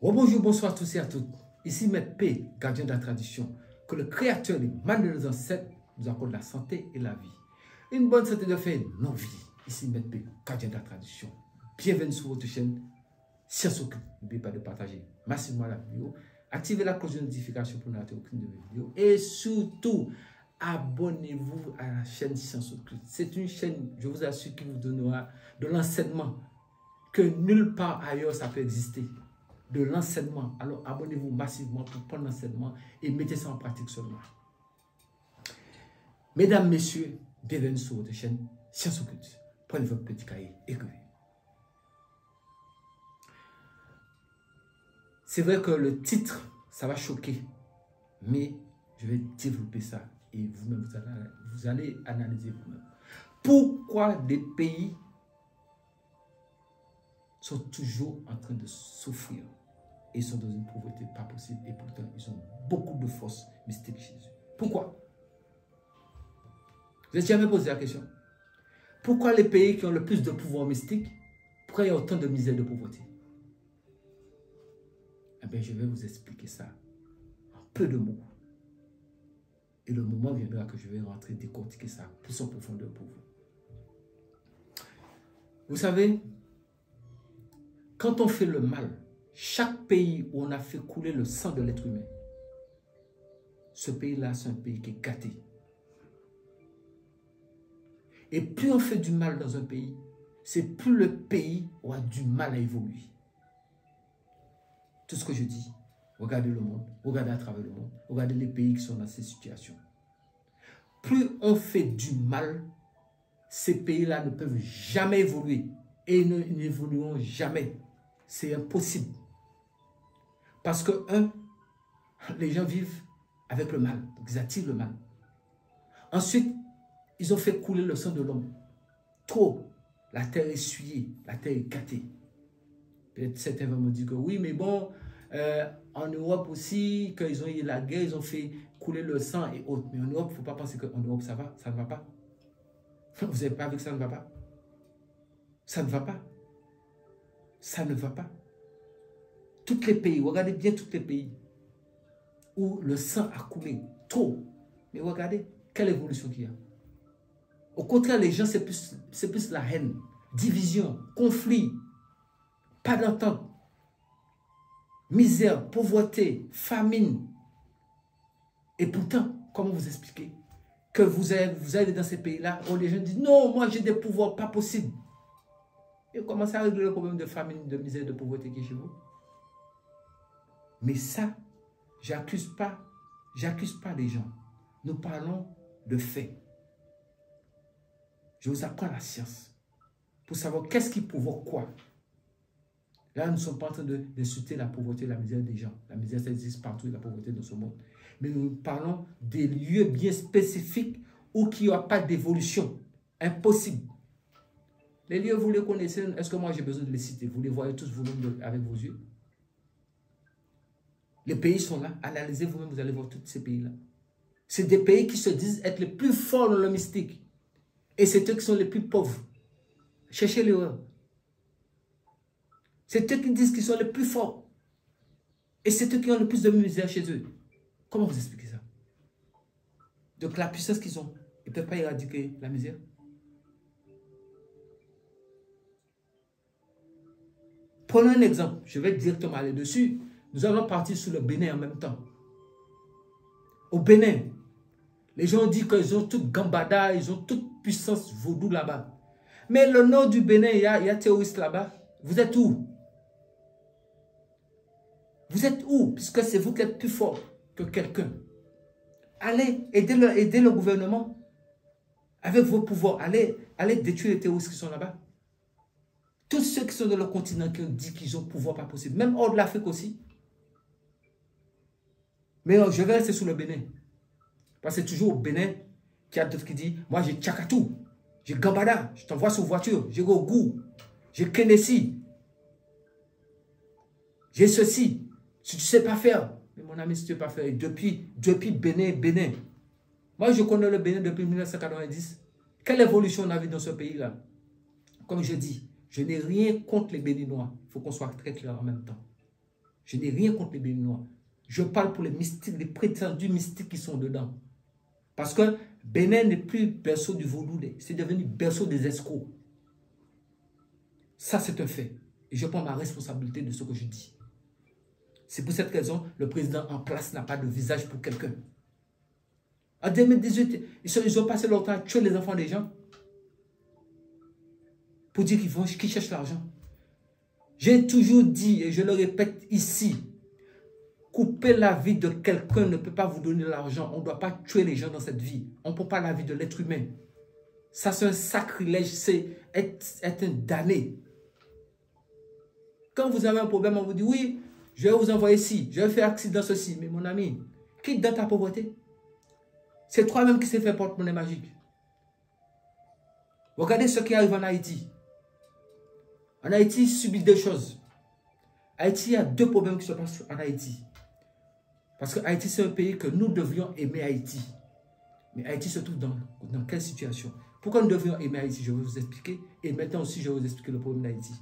Oh, bonjour, bonsoir à tous et à toutes. Ici Maître P, gardien de la tradition. Que le Créateur des mal de nos ancêtres nous accorde la santé et la vie. Une bonne santé de faire nos vies. Ici Maître P, gardien de la tradition. Bienvenue sur votre chaîne Science Occulte. N'oubliez pas de partager massivement la vidéo. Activez la cloche de notification pour ne rater aucune de mes vidéos. Et surtout, abonnez-vous à la chaîne Science Occulte. C'est une chaîne, je vous assure, qui vous donnera de l'enseignement que nulle part ailleurs ça peut exister. De l'enseignement. Alors abonnez-vous massivement pour prendre l'enseignement et mettez ça en pratique seulement. Mesdames, messieurs, bienvenue sur votre chaîne Science Occulte. Prenez votre petit cahier, écrivez. C'est vrai que le titre, ça va choquer, mais je vais développer ça et vous-même, vous allez analyser vous-même. Pourquoi des pays sont toujours en train de souffrir et sont dans une pauvreté pas possible et pourtant ils ont beaucoup de force mystique chez eux? Pourquoi? Vous n'avez jamais posé la question? Pourquoi les pays qui ont le plus de pouvoir mystique, pourquoi il y a autant de misère et de pauvreté? Eh bien, je vais vous expliquer ça en peu de mots. Et le moment viendra que je vais rentrer décortiquer ça plus en profondeur pour vous. Vous savez, quand on fait le mal, chaque pays où on a fait couler le sang de l'être humain, ce pays-là, c'est un pays qui est gâté. Et plus on fait du mal dans un pays, c'est plus le pays aura du mal à évoluer. Tout ce que je dis, regardez le monde, regardez à travers le monde, regardez les pays qui sont dans ces situations. Plus on fait du mal, ces pays-là ne peuvent jamais évoluer et n'évolueront jamais. C'est impossible. Parce que, les gens vivent avec le mal, donc ils attirent le mal. Ensuite, ils ont fait couler le sang de l'homme. Trop. La terre est essuyée, la terre est gâtée. Peut-être certains vont me dire que oui, mais bon, en Europe aussi, quand ils ont eu la guerre, ils ont fait couler le sang et autres. Mais en Europe, il ne faut pas penser qu'en Europe, ça va, ça ne va pas. Vous n'avez pas vu que ça ne va pas? Ça ne va pas. Ça ne va pas. Tous les pays, regardez bien tous les pays où le sang a coulé trop. Mais regardez, quelle évolution qu'il y a. Au contraire, les gens, c'est plus la haine, division, conflit, pas d'entente, misère, pauvreté, famine. Et pourtant, comment vous expliquer que vous allez dans ces pays-là où les gens disent non, moi j'ai des pouvoirs, pas possible. Et vous commencez à régler le problème de famine, de misère, de pauvreté qui est chez vous. Mais ça, j'accuse pas les gens. Nous parlons de faits. Je vous apprends la science pour savoir qu'est-ce qui provoque quoi. Là, nous ne sommes pas en train d'insulter la pauvreté, la misère des gens. La misère, ça existe partout, la pauvreté dans ce monde. Mais nous parlons des lieux bien spécifiques où il n'y a pas d'évolution. Impossible. Les lieux, vous les connaissez. Est-ce que moi, j'ai besoin de les citer? Vous les voyez tous vous-même avec vos yeux. Les pays sont là. Analysez vous-même, vous allez voir tous ces pays-là. C'est des pays qui se disent être les plus forts dans le mystique. Et c'est eux qui sont les plus pauvres. Cherchez l'erreur. C'est eux qui disent qu'ils sont les plus forts. Et c'est eux qui ont le plus de misère chez eux. Comment vous expliquez ça? Donc la puissance qu'ils ont, ils ne peuvent pas éradiquer la misère. Prenons un exemple. Je vais directement aller dessus. Nous allons partir sur le Bénin en même temps. Au Bénin, les gens disent qu'ils ont toute gambada, ils ont toute puissance vaudou là-bas. Mais le nord du Bénin, il y a terroristes là-bas. Vous êtes où? Vous êtes où? Puisque c'est vous qui êtes plus fort que quelqu'un. Allez, aidez le gouvernement. Avec vos pouvoirs, allez détruire les terroristes qui sont là-bas. Tous ceux qui sont dans le continent qui ont dit qu'ils ont pouvoir pas possible. Même hors de l'Afrique aussi. Mais je vais rester sur le Bénin. Parce que c'est toujours au Bénin qu'il y a d'autres qui disent, moi j'ai Tchakatou, j'ai Gambada, je t'envoie sur voiture, j'ai Gogou, j'ai Kenessi, j'ai ceci. Si tu ne sais pas faire, mais mon ami, si tu ne sais pas faire, depuis Bénin. Moi je connais le Bénin depuis 1990. Quelle évolution on a vu dans ce pays-là? Comme je dis, je n'ai rien contre les Béninois. Il faut qu'on soit très clair en même temps. Je n'ai rien contre les Béninois. Je parle pour les mystiques, les prétendus mystiques qui sont dedans. Parce que Bénin n'est plus berceau du vaudou, c'est devenu berceau des escrocs. Ça, c'est un fait. Et je prends ma responsabilité de ce que je dis. C'est pour cette raison, le président en place n'a pas de visage pour quelqu'un. En 2018, ils ont passé leur temps à tuer les enfants des gens. Pour dire qu'ils cherchent l'argent. J'ai toujours dit, et je le répète ici, couper la vie de quelqu'un ne peut pas vous donner l'argent. On ne doit pas tuer les gens dans cette vie. On ne peut pas la vie de l'être humain. Ça, c'est un sacrilège, c'est être un damné. Quand vous avez un problème, on vous dit, oui, je vais vous envoyer ici, je vais faire accident ceci. Mais mon ami, quitte dans ta pauvreté. C'est toi-même qui s'est fait porte-monnaie magique. Regardez ce qui arrive en Haïti. En Haïti, il subit deux choses. Haïti, il y a deux problèmes qui se passent en Haïti. Parce que Haïti, c'est un pays que nous devions aimer Haïti. Mais Haïti se trouve dans quelle situation? Pourquoi nous devions aimer Haïti? Je vais vous expliquer. Et maintenant aussi, je vais vous expliquer le problème d'Haïti.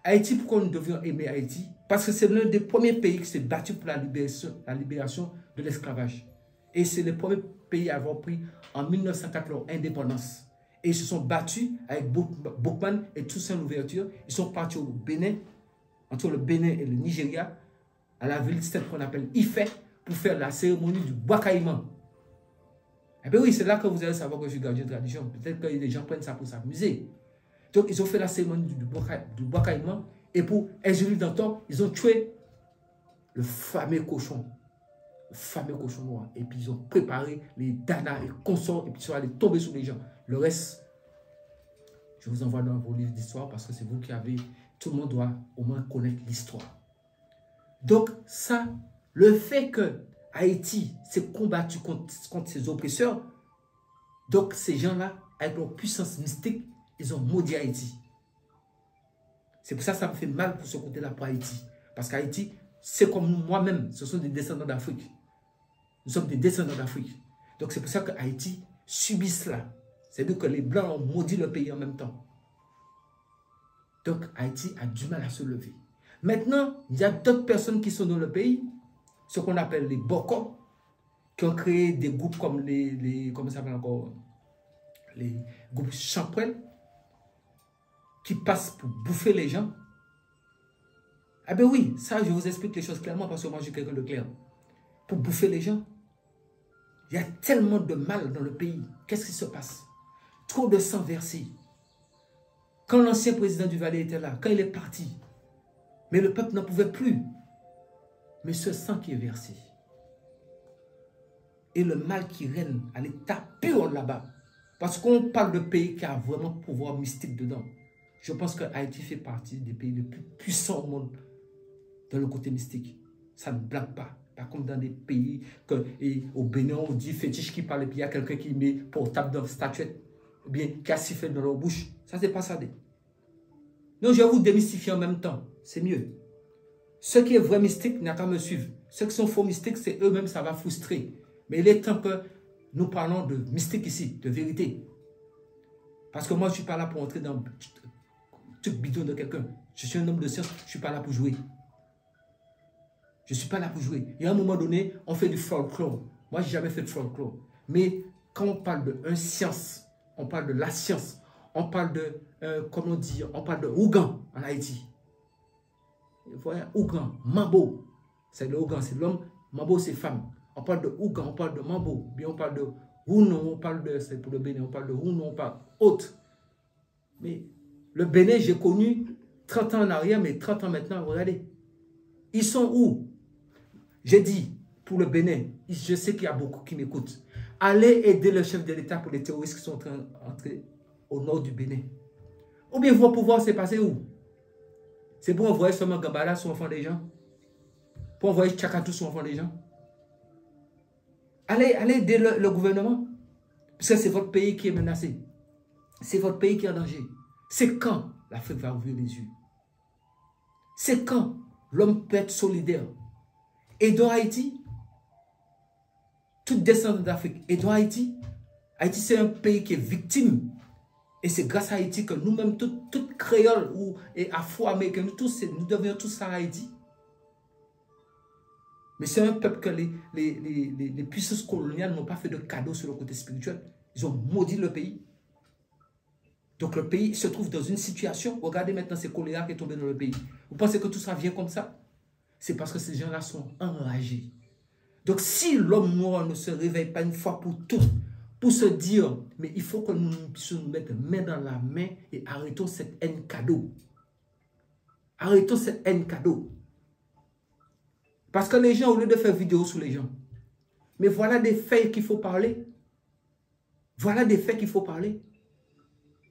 Haïti, pourquoi nous devions aimer Haïti? Parce que c'est l'un des premiers pays qui s'est battu pour la libération de l'esclavage. Et c'est le premier pays à avoir pris en 1904 leur indépendance. Et ils se sont battus avec Boukman et Toussaint Louverture. Ils sont partis au Bénin, entre le Bénin et le Nigeria, à la ville qu'on appelle Ifé, pour faire la cérémonie du bois caïman. Eh bien oui, c'est là que vous allez savoir que je suis gardien de tradition. Peut-être que les gens prennent ça pour s'amuser. Donc, ils ont fait la cérémonie du bois caïman. Et pour exhumer d'antan, ils ont tué le fameux cochon. Le fameux cochon noir. Et puis, ils ont préparé les danas et consorts. Et puis, ils sont allés tomber sur les gens. Le reste, je vous envoie dans vos livres d'histoire parce que c'est vous qui avez... Tout le monde doit au moins connaître l'histoire. Donc, ça, le fait que Haïti s'est combattu contre ses oppresseurs, donc ces gens-là, avec leur puissance mystique, ils ont maudit Haïti. C'est pour ça que ça me fait mal pour ce côté-là pour Haïti. Parce qu'Haïti, c'est comme moi-même, ce sont des descendants d'Afrique. Nous sommes des descendants d'Afrique. Donc c'est pour ça que Haïti subit cela. C'est-à-dire que les Blancs ont maudit le pays en même temps. Donc Haïti a du mal à se lever. Maintenant, il y a d'autres personnes qui sont dans le pays, ce qu'on appelle les Boko, qui ont créé des groupes comme comment ça s'appelle encore, les groupes Champrel, qui passent pour bouffer les gens. Ah ben oui, ça je vous explique les choses clairement parce que moi je suis quelqu'un de clair. Pour bouffer les gens. Il y a tellement de mal dans le pays. Qu'est-ce qui se passe? Trop de sang versé. Quand l'ancien président du Valais était là, quand il est parti, mais le peuple n'en pouvait plus. Mais ce sang qui est versé et le mal qui règne à l'état pur là-bas. Parce qu'on parle de pays qui a vraiment pouvoir mystique dedans. Je pense que Haïti fait partie des pays les plus puissants au monde dans le côté mystique. Ça ne blague pas. Pas comme dans des pays que, au Bénin, on dit fétiche qui parle et puis il y a quelqu'un qui met portable dans la statuette ou bien qui a sifflé dans leur bouche. Ça, c'est pas ça. Non, je vais vous démystifier en même temps. C'est mieux. Ce qui est vrai mystique n'a qu'à me suivre. Ceux qui sont faux mystiques, c'est eux-mêmes, ça va frustrer. Mais il est temps que nous parlons de mystique ici, de vérité. Parce que moi, je ne suis pas là pour entrer dans tout bidon de quelqu'un. Je suis un homme de science, je ne suis pas là pour jouer. Je ne suis pas là pour jouer. Et à un moment donné, on fait du folklore. Moi, je n'ai jamais fait de folklore. Mais quand on parle de science, on parle de la science, on parle de, comment dire, on parle de Ougan en Haïti. Vous voyez, Ougan, Mambo, c'est le Ougan, c'est l'homme, Mambo, c'est femme. On parle de Ougan, on parle de Mambo, bien on parle de Hounon, on parle de, c'est pour le Bénin, on parle de Hounon, on parle autre. Mais le Bénin, j'ai connu 30 ans en arrière, mais 30 ans maintenant, regardez. Ils sont où? J'ai dit, pour le Bénin, je sais qu'il y a beaucoup qui m'écoutent. Allez aider le chef de l'État pour les terroristes qui sont en train d'entrer au nord du Bénin. Ou bien vos pouvoirs s'est passé où? C'est pour envoyer seulement Gambala sur l'enfant des gens? Pour envoyer Tchakatou sur l'enfant des gens? Allez aider le gouvernement. Parce que c'est votre pays qui est menacé. C'est votre pays qui est en danger. C'est quand l'Afrique va ouvrir les yeux? C'est quand l'homme peut être solidaire? Et dans Haïti, toute descendance d'Afrique, et dans Haïti, Haïti c'est un pays qui est victime. Et c'est grâce à Haïti que nous-mêmes, toutes créoles ou afro-américains, nous devions tous à Haïti. Mais c'est un peuple que les puissances coloniales n'ont pas fait de cadeau sur le côté spirituel. Ils ont maudit le pays. Donc le pays se trouve dans une situation. Regardez maintenant ces choléra qui est tombé dans le pays. Vous pensez que tout ça vient comme ça? C'est parce que ces gens-là sont enragés. Donc si l'homme noir ne se réveille pas une fois pour toutes, pour se dire, mais il faut que nous puissions nous mettre main dans la main et arrêtons cette haine cadeau. Arrêtons cette haine cadeau. Parce que les gens, au lieu de faire vidéo sur les gens, mais voilà des faits qu'il faut parler. Voilà des faits qu'il faut parler.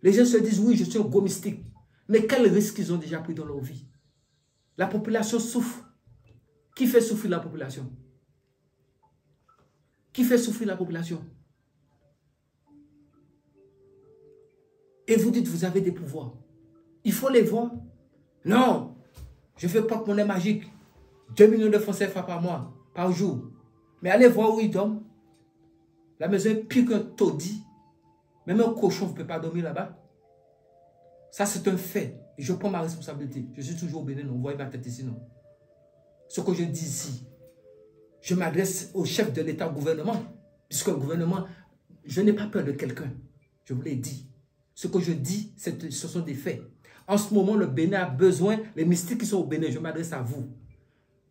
Les gens se disent, oui, je suis un go mystique. Mais quels risques ils ont déjà pris dans leur vie? La population souffre. Qui fait souffrir la population? Qui fait souffrir la population? Et vous dites, vous avez des pouvoirs. Il faut les voir. Non, je ne fais pas de monnaie magique. 2 millions de francs CFA par mois, par jour. Mais allez voir où ils dorment. La maison est pire qu'un taudis. Même un cochon ne peut pas dormir là-bas. Ça, c'est un fait. Et je prends ma responsabilité. Je suis toujours au Bénin, non. Vous voyez ma tête ici, non. Ce que je dis ici, je m'adresse au chef de l'État, au gouvernement. Puisque le gouvernement, je n'ai pas peur de quelqu'un. Je vous l'ai dit. Ce que je dis, ce sont des faits. En ce moment, le Bénin a besoin, les mystiques qui sont au Bénin, je m'adresse à vous,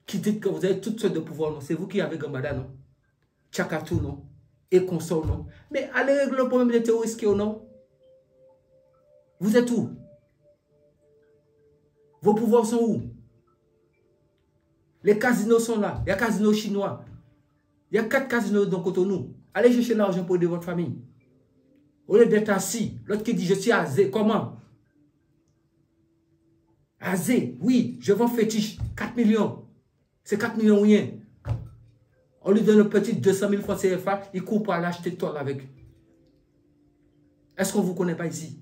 qui dites que vous avez toutes sortes de pouvoirs, non? C'est vous qui avez Gambada, non? Tchakatou, non? Et consort, non? Mais allez régler le problème des terroristes qui au non? Vous êtes où? Vos pouvoirs sont où? Les casinos sont là. Il y a casinos chinois. Il y a 4 casinos dans Cotonou. Allez chercher l'argent pour aider votre famille. Au lieu d'être assis, l'autre qui dit je suis azé, comment? Azé, oui, je vends fétiche, 4 millions. C'est 4 millions rien. On lui donne le petit 200 000 francs CFA, il court pour aller acheter toile avec. Est-ce qu'on ne vous connaît pas ici?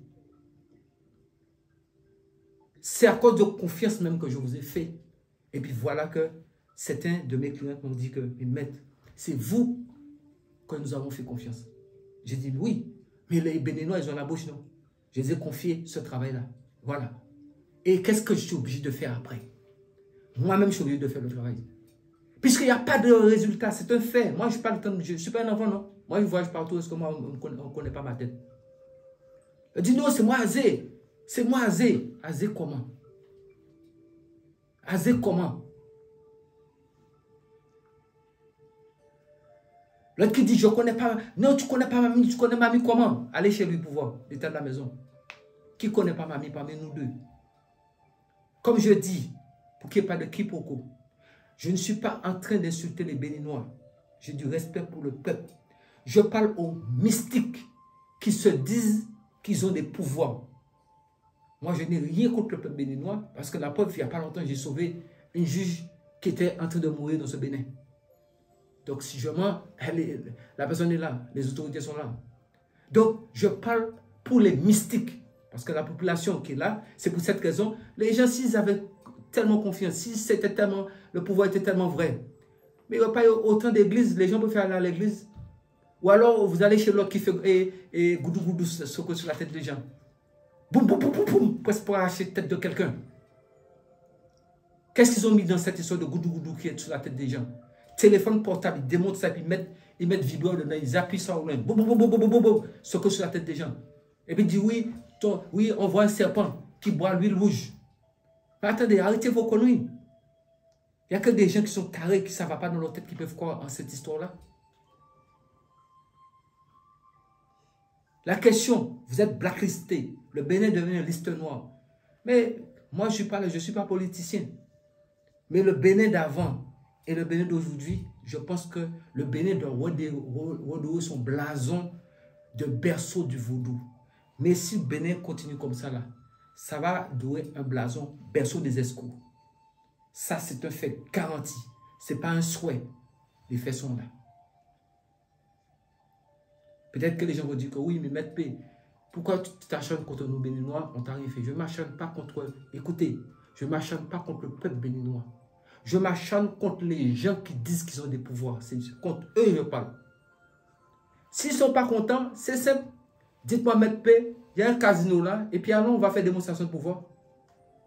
C'est à cause de confiance même que je vous ai fait. Et puis voilà que certains de mes clients m'ont dit que, maître, c'est vous que nous avons fait confiance. J'ai dit oui, mais les Béninois, ils ont la bouche, non? Je les ai confiés ce travail-là. Voilà. Et qu'est-ce que je suis obligé de faire après? Moi-même, je suis obligé de faire le travail. Puisqu'il n'y a pas de résultat, c'est un fait. Moi, je ne suis pas un enfant, non? Moi, je voyage partout, est-ce que moi, on ne connaît pas ma tête? Je dis non, c'est moi Azé. C'est moi Azé. Azé comment? Azé comment? L'autre qui dit, je ne connais pas. Non, tu ne connais pas mamie, tu connais mamie comment? Allez chez lui pour voir l'état de la maison. Qui ne connaît pas mamie parmi nous deux? Comme je dis, pour qu'il n'y ait pas de quiproquo, je ne suis pas en train d'insulter les Béninois. J'ai du respect pour le peuple. Je parle aux mystiques qui se disent qu'ils ont des pouvoirs. Moi, je n'ai rien contre le peuple béninois parce que la preuve, il n'y a pas longtemps, j'ai sauvé une juge qui était en train de mourir dans ce Bénin. Donc, si je mens, la personne est là, les autorités sont là. Donc, je parle pour les mystiques parce que la population qui est là, c'est pour cette raison, les gens, s'ils avaient tellement confiance, si c'était tellement, le pouvoir était tellement vrai, mais il n'y a pas autant d'églises, les gens peuvent aller à l'église. Ou alors, vous allez chez l'autre qui fait goudou goudou sur la tête des gens. Boum, boum, boum, boum, boum, presque pour arracher la tête de quelqu'un. Qu'est-ce qu'ils ont mis dans cette histoire de goudou goudou qui est sur la tête des gens? Téléphone portable, ils démontent ça, puis ils mettent vidéo dedans, ils appuient ça au loin. Boum, boum, boum, boum, boum, boum, boum, sur la tête des gens. Et puis ils disent, oui, oui, on voit un serpent qui boit l'huile rouge. Mais attendez, arrêtez vos conneries. Il n'y a que des gens qui sont carrés, qui ne savent pas dans leur tête, qui peuvent croire en cette histoire-là. La question, vous êtes blacklisté. Le Bénin devient une liste noire. Mais moi, je ne suis pas politicien. Mais le Bénin d'avant et le Bénin d'aujourd'hui, je pense que le Bénin doit redouer son blason de berceau du vaudou. Mais si le Bénin continue comme ça, là, ça va douer un blason berceau des escrocs. Ça, c'est un fait garanti. Ce n'est pas un souhait. Les faits sont là. Peut-être que les gens vont dire que oui, mais Maître P, pourquoi tu t'acharnes contre nous Béninois? On t'a rien fait. Je ne m'acharne pas contre eux. Écoutez, je ne m'acharne pas contre le peuple béninois. Je m'acharne contre les gens qui disent qu'ils ont des pouvoirs. C'est contre eux que je parle. S'ils ne sont pas contents, c'est simple. Dites-moi, Maître P, il y a un casino là, et puis alors on va faire démonstration de pouvoir.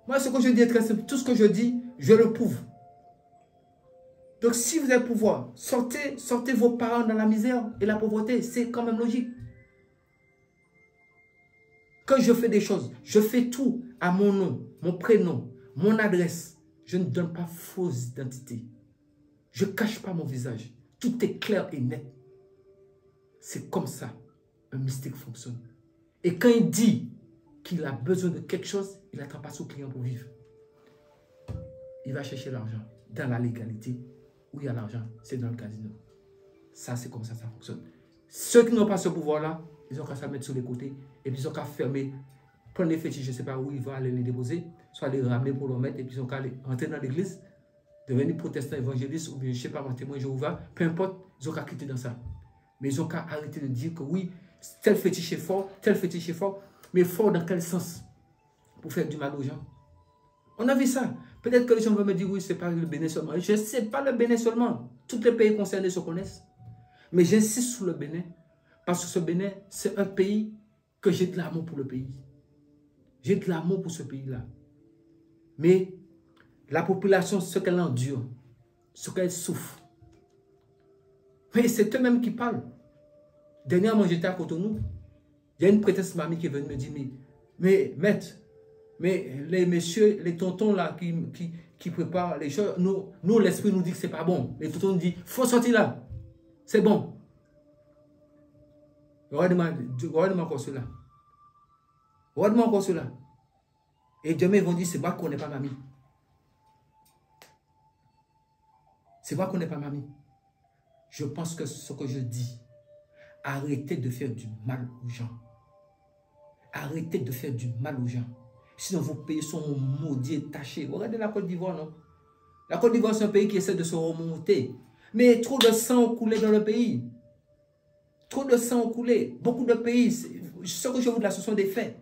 Moi, ce que je dis est très simple. Tout ce que je dis, je le prouve. Donc, si vous avez pouvoir, sortez vos parents dans la misère et la pauvreté. C'est quand même logique. Quand je fais des choses, je fais tout à mon nom, mon prénom, mon adresse. Je ne donne pas fausse identité. Je ne cache pas mon visage. Tout est clair et net. C'est comme ça un mystique fonctionne. Et quand il dit qu'il a besoin de quelque chose, il n'attend pas son client pour vivre. Il va chercher l'argent dans la légalité. Où il y a l'argent, c'est dans le casino. Ça, c'est comme ça fonctionne. Ceux qui n'ont pas ce pouvoir-là, ils ont qu'à se mettre sur les côtés et puis ils ont qu'à fermer, prendre les fétiches, je ne sais pas où ils vont aller les déposer, soit les ramener pour le mettre et puis ils ont qu'à rentrer dans l'église, devenir protestant évangéliste ou bien, je ne sais pas, mon témoin Jéhovah, peu importe, ils ont qu'à quitter dans ça. Mais ils ont qu'à arrêter de dire que oui, tel fétiche est fort, tel fétiche est fort, mais fort dans quel sens? Pour faire du mal aux gens. On a vu ça. Peut-être que les gens vont me dire, oui, ce n'est pas le Bénin seulement. Je ne sais pas le Bénin seulement. Tous les pays concernés se connaissent. Mais j'insiste sur le Bénin. Parce que ce Bénin, c'est un pays que j'ai de l'amour pour le pays. J'ai de l'amour pour ce pays-là. Mais la population, ce qu'elle endure, ce qu'elle souffre. Mais c'est eux-mêmes qui parlent. Dernièrement, j'étais à Cotonou. Il y a une prêtresse mamie qui est venue me dire, mais maître, mais les messieurs, les tontons là qui préparent les choses, nous l'esprit nous dit que c'est pas bon. Les tontons nous disent, il faut sortir là. C'est bon. Regardez-moi encore cela. Regardez-moi encore cela. Et demain, ils vont dire, c'est moi qui connais pas mamie. C'est moi qui connais pas mamie. Je pense que ce que je dis, arrêtez de faire du mal aux gens. Arrêtez de faire du mal aux gens. Sinon, vos pays sont maudits et tachés. Regardez la Côte d'Ivoire, non? La Côte d'Ivoire, c'est un pays qui essaie de se remonter. Mais trop de sang a coulé dans le pays. Trop de sang a coulé. Beaucoup de pays, ce que je vous dis là, ce sont des faits.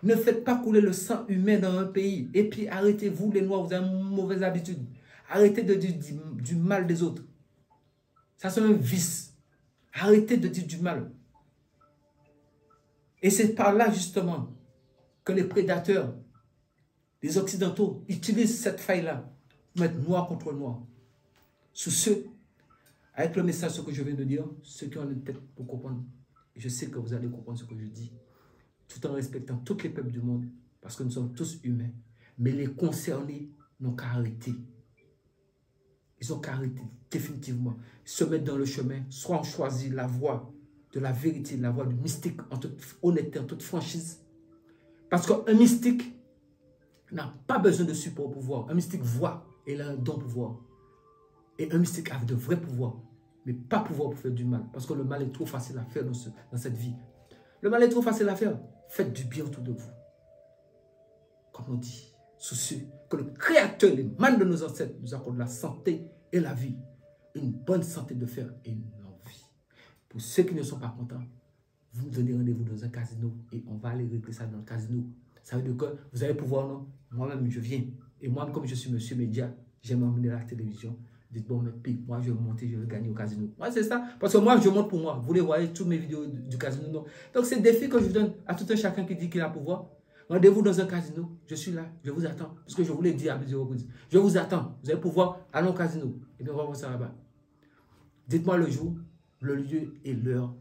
Ne faites pas couler le sang humain dans un pays. Et puis, arrêtez-vous, les Noirs, vous avez une mauvaise habitude. Arrêtez de dire du mal des autres. Ça, c'est un vice. Arrêtez de dire du mal. Et c'est par là, justement, que les prédateurs, les Occidentaux, utilisent cette faille-là pour mettre noir contre noir. Sous ceux, avec le message ce que je viens de dire, ceux qui ont une tête pour comprendre, je sais que vous allez comprendre ce que je dis, tout en respectant tous les peuples du monde, parce que nous sommes tous humains. Mais les concernés n'ont qu'à arrêter. Ils ont qu'à arrêter, définitivement. Se mettre dans le chemin, soit on choisit la voie de la vérité, la voie du mystique, en toute honnêteté, en toute franchise. Parce qu'un mystique n'a pas besoin de support au pouvoir. Un mystique voit et il a un don pouvoir. Et un mystique a de vrais pouvoirs, mais pas pouvoir pour faire du mal. Parce que le mal est trop facile à faire dans cette vie. Le mal est trop facile à faire. Faites du bien autour de vous. Comme on dit, soucieux que le Créateur, les mains de nos ancêtres, nous accorde la santé et la vie. Une bonne santé de fer et une longue vie. Pour ceux qui ne sont pas contents, vous me donnez rendez-vous dans un casino et on va aller régler ça dans le casino. Ça veut dire que vous allez pouvoir, non? Moi-même, je viens. Et moi, comme je suis monsieur média, j'aime emmener la télévision. Dites, bon, mais puis, moi, je vais monter, je vais gagner au casino. Moi, c'est ça. Parce que moi, je monte pour moi. Vous les voyez, toutes mes vidéos du casino. Non. Donc, c'est le défi que je donne à tout un chacun qui dit qu'il a pouvoir. Rendez-vous dans un casino. Je suis là. Je vous attends. Parce que je vous l'ai dit à plusieurs reprises. Je vous attends. Vous avez pouvoir. Allons au casino. Et bien, on va voir ça là-bas. Dites-moi le jour, le lieu et l'heure.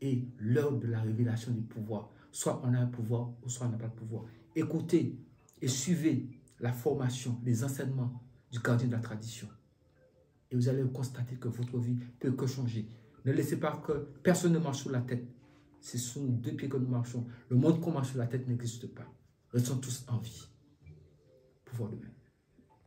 Et l'heure de la révélation du pouvoir. Soit on a un pouvoir, ou soit on n'a pas de pouvoir. Écoutez et suivez la formation, les enseignements du gardien de la tradition. Et vous allez constater que votre vie peut que changer. Ne laissez pas que personne ne marche sur la tête. Ce sont nos deux pieds que nous marchons. Le monde qu'on marche sur la tête n'existe pas. Restons tous en vie. Pouvoir de même.